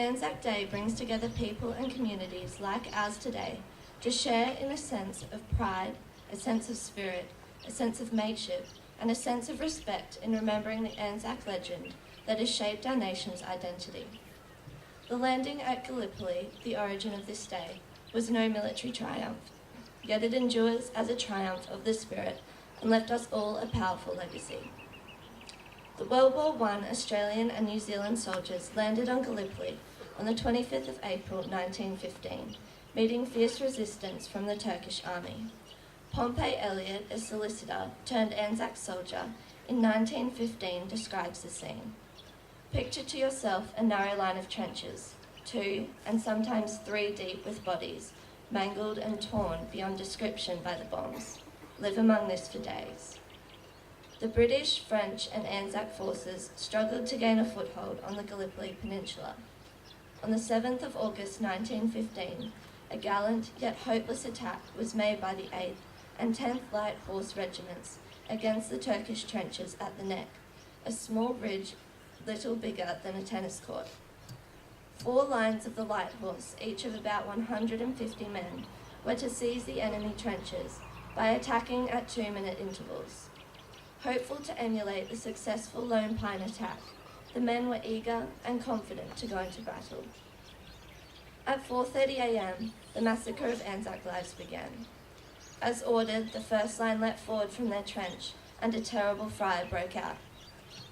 Anzac Day brings together people and communities like ours today to share in a sense of pride, a sense of spirit, a sense of mateship, and a sense of respect in remembering the Anzac legend that has shaped our nation's identity. The landing at Gallipoli, the origin of this day, was no military triumph, yet it endures as a triumph of the spirit and left us all a powerful legacy. The World War I Australian and New Zealand soldiers landed on Gallipoli on the 25th of April 1915, meeting fierce resistance from the Turkish army. Pompey Elliott, a solicitor turned Anzac soldier in 1915, describes the scene. Picture to yourself a narrow line of trenches, 2 and sometimes 3 deep with bodies, mangled and torn beyond description by the bombs. Live among this for days. The British, French and Anzac forces struggled to gain a foothold on the Gallipoli Peninsula. On the 7th of August 1915, a gallant yet hopeless attack was made by the 8th and 10th Light Horse Regiments against the Turkish trenches at the Neck, a small ridge little bigger than a tennis court. 4 lines of the Light Horse, each of about 150 men, were to seize the enemy trenches by attacking at 2-minute intervals. Hopeful to emulate the successful Lone Pine attack, the men were eager and confident to go into battle. At 4:30 a.m, the massacre of Anzac lives began. As ordered, the first line leapt forward from their trench, and a terrible fire broke out.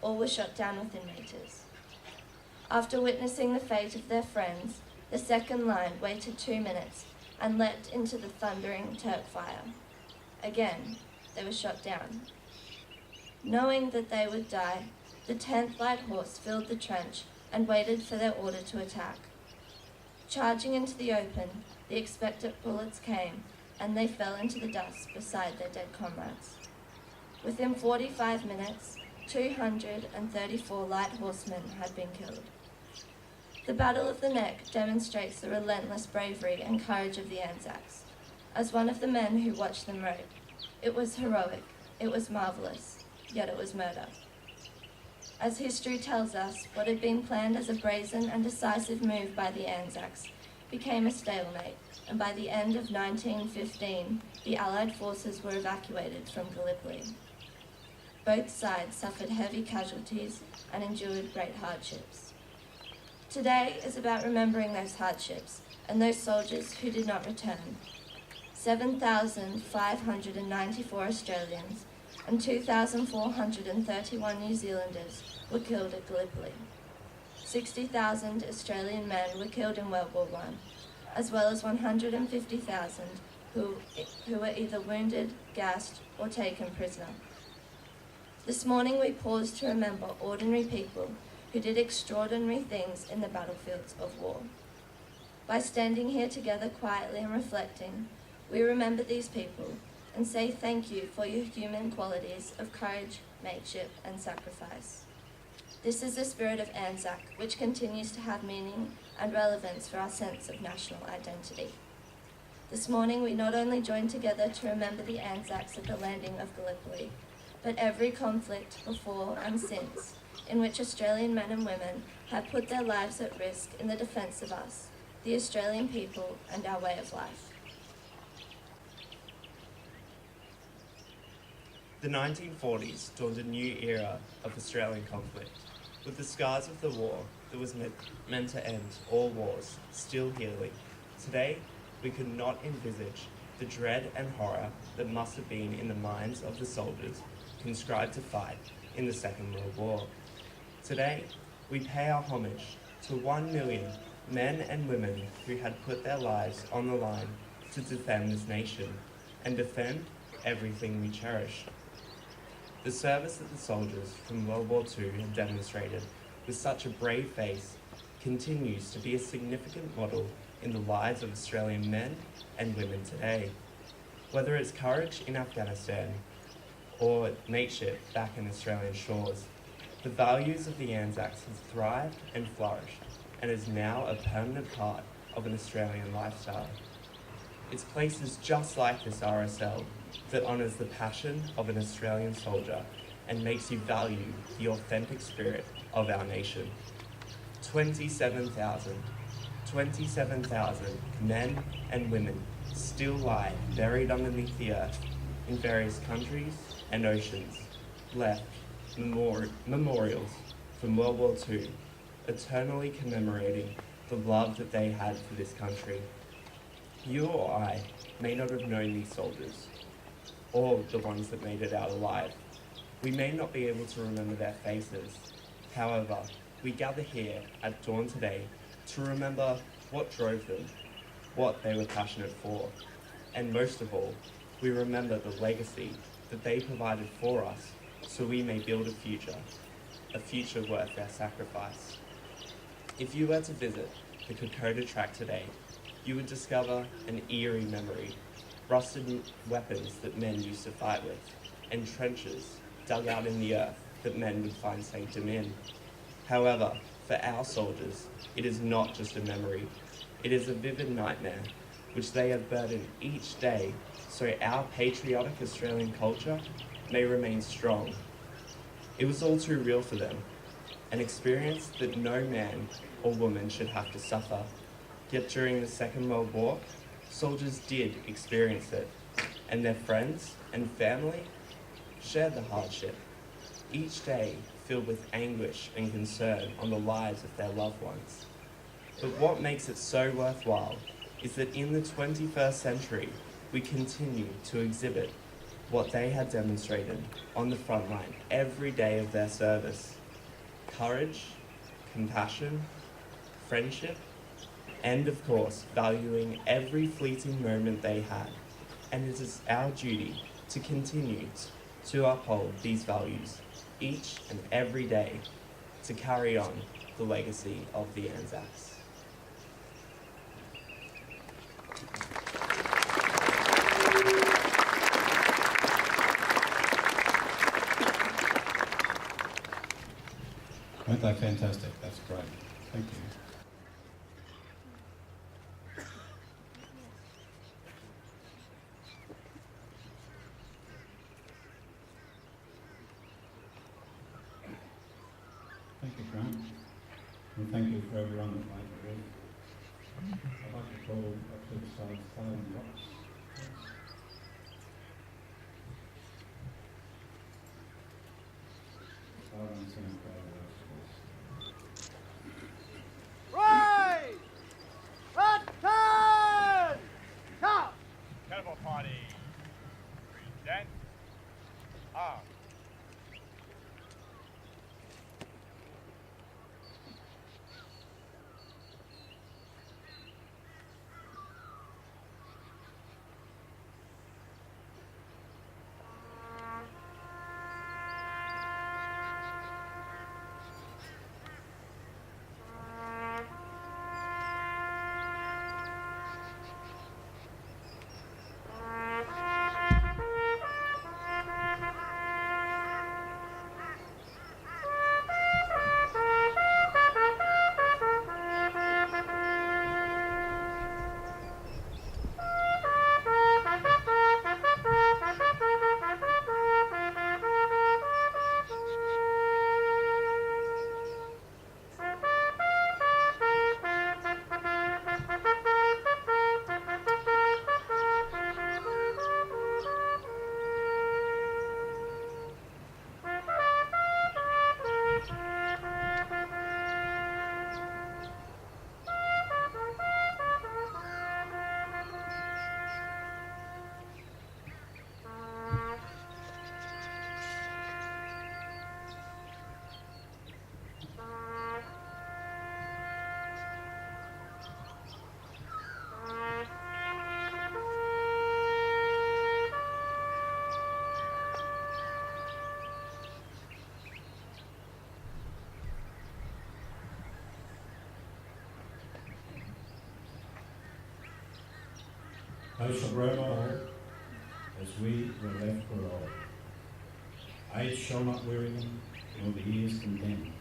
All were shot down within meters. After witnessing the fate of their friends, the second line waited 2 minutes and leapt into the thundering Turk fire. Again, they were shot down. Knowing that they would die, the 10th Light Horse filled the trench and waited for their order to attack. Charging into the open, the expected bullets came, and they fell into the dust beside their dead comrades. Within 45 minutes, 234 light horsemen had been killed. The Battle of the Neck demonstrates the relentless bravery and courage of the Anzacs. As one of the men who watched them wrote, "It was heroic, it was marvelous, yet it was murder." As history tells us, what had been planned as a brazen and decisive move by the Anzacs became a stalemate, and by the end of 1915, the Allied forces were evacuated from Gallipoli. Both sides suffered heavy casualties and endured great hardships. Today is about remembering those hardships and those soldiers who did not return. 7,594 Australians and 2,431 New Zealanders were killed at Gallipoli. 60,000 Australian men were killed in World War I, as well as 150,000 who were either wounded, gassed, or taken prisoner. This morning we pause to remember ordinary people who did extraordinary things in the battlefields of war. By standing here together quietly and reflecting, we remember these people and say thank you for your human qualities of courage, mateship, and sacrifice. This is the spirit of Anzac, which continues to have meaning and relevance for our sense of national identity. This morning we not only join together to remember the Anzacs at the landing of Gallipoli, but every conflict before and since, in which Australian men and women have put their lives at risk in the defence of us, the Australian people, and our way of life. The 1940s dawned a new era of Australian conflict, with the scars of the war that was meant to end all wars still healing. Today, we could not envisage the dread and horror that must have been in the minds of the soldiers conscribed to fight in the Second World War. Today, we pay our homage to 1 million men and women who had put their lives on the line to defend this nation and defend everything we cherish. The service that the soldiers from World War II have demonstrated with such a brave face continues to be a significant model in the lives of Australian men and women today. Whether it's courage in Afghanistan or mateship back in Australian shores, the values of the Anzacs have thrived and flourished and is now a permanent part of an Australian lifestyle. It's places just like this RSL that honours the passion of an Australian soldier and makes you value the authentic spirit of our nation. 27,000 men and women still lie buried underneath the earth in various countries and oceans, left memorials from World War II, eternally commemorating the love that they had for this country. You or I may not have known these soldiers, or the ones that made it out alive. We may not be able to remember their faces. However, we gather here at dawn today to remember what drove them, what they were passionate for, and most of all, we remember the legacy that they provided for us so we may build a future worth their sacrifice. If you were to visit the Kokoda track today, you would discover an eerie memory, rusted weapons that men used to fight with, and trenches dug out in the earth that men would find sanctum in. However, for our soldiers, it is not just a memory. It is a vivid nightmare, which they have burdened each day so our patriotic Australian culture may remain strong. It was all too real for them, an experience that no man or woman should have to suffer. Yet during the Second World War, soldiers did experience it, and their friends and family shared the hardship, each day filled with anguish and concern on the lives of their loved ones. But what makes it so worthwhile is that in the 21st century, we continue to exhibit what they had demonstrated on the front line every day of their service: courage, compassion, friendship, and of course, valuing every fleeting moment they had. And it is our duty to continue to uphold these values each and every day to carry on the legacy of the Anzacs. Aren't they fantastic? That's great. Thank you. Thank you, Grant. And thank you for everyone that made the read. I'd like to call up to the side Silent Rocks. Right! Left turn! Come! Catapult party. Present. Arm. They shall grow not old, as we were left grow old. Age shall not weary them, nor the years condemn.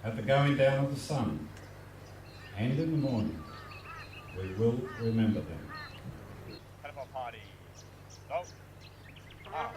At the going down of the sun, and in the morning, we will remember them. Catapult party. Go. Arm.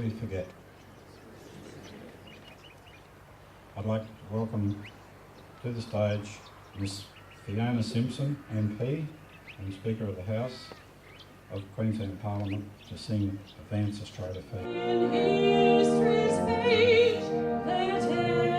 we forget. I'd like to welcome to the stage Miss Fiona Simpson, MP and Speaker of the House of Queensland Parliament, to sing Advance Australia First. In history's page, they tell